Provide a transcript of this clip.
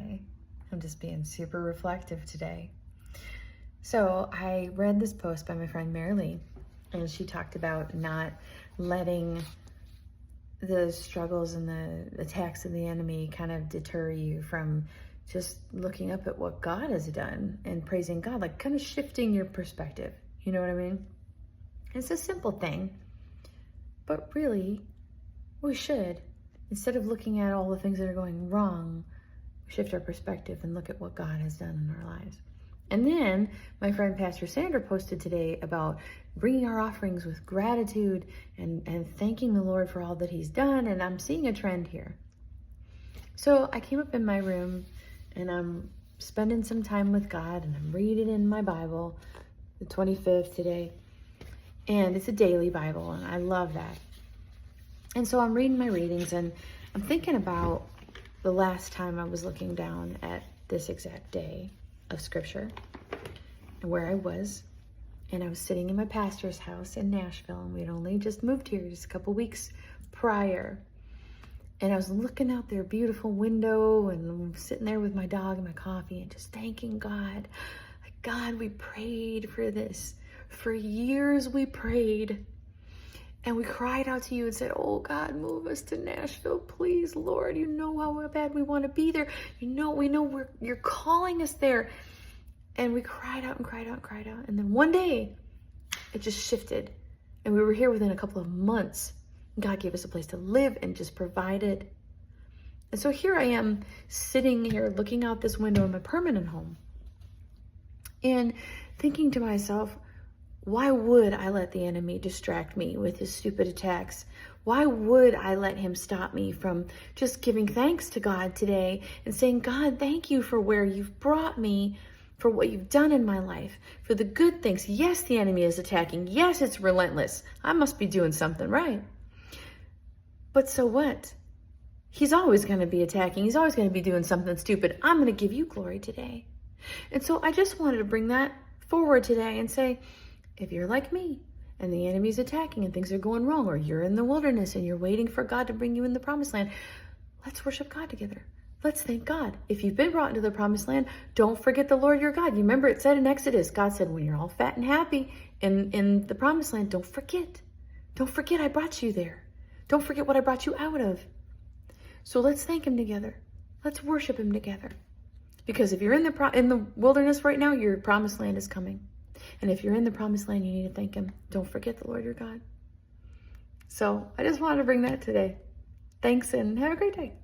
Hi, I'm just being super reflective today. So I read this post by my friend Mary Lee, and she talked about not letting the struggles and the attacks of the enemy kind of deter you from just looking up at what God has done and praising God, like kind of shifting your perspective. You know what I mean? It's a simple thing, but really, we should, instead of looking at all the things that are going wrong, shift our perspective and look at what God has done in our lives. And then my friend Pastor Sandra posted today about bringing our offerings with gratitude and thanking the Lord for all that he's done. And I'm seeing a trend here. So I came up in my room and I'm spending some time with God and I'm reading in my Bible, the 25th today. And it's a daily Bible and I love that. And so I'm reading my readings and I'm thinking about the last time I was looking down at this exact day of scripture and where I was. And I was sitting in my pastor's house in Nashville, and we had only just moved here just a couple weeks prior. And I was looking out their beautiful window and sitting there with my dog and my coffee and just thanking God. Like, God, we prayed for this. For years we prayed. And we cried out to you and said, oh God, move us to Nashville, please, Lord. You know how bad we want to be there. We know you're calling us there. And we cried out and cried out and cried out. And then one day, it just shifted. And we were here within a couple of months. God gave us a place to live and just provided. And so here I am sitting here looking out this window in my permanent home and thinking to myself, why would I let the enemy distract me with his stupid attacks? Why would I let him stop me from just giving thanks to God today and saying, God, thank you for where you've brought me, for what you've done in my life, for the good things. Yes, the enemy is attacking. Yes, it's relentless. I must be doing something right. But so what? He's always going to be attacking. He's always going to be doing something stupid. I'm going to give you glory today. And so I just wanted to bring that forward today and say, if you're like me and the enemy's attacking and things are going wrong, or you're in the wilderness and you're waiting for God to bring you in the promised land, let's worship God together. Let's thank God. If you've been brought into the promised land, don't forget the Lord your God. You remember it said in Exodus, God said, when you're all fat and happy in the promised land, don't forget. Don't forget I brought you there. Don't forget what I brought you out of. So let's thank him together. Let's worship him together. Because if you're in the wilderness right now, your promised land is coming. And if you're in the promised land, you need to thank him. Don't forget the Lord your God. So I just wanted to bring that today. Thanks and have a great day.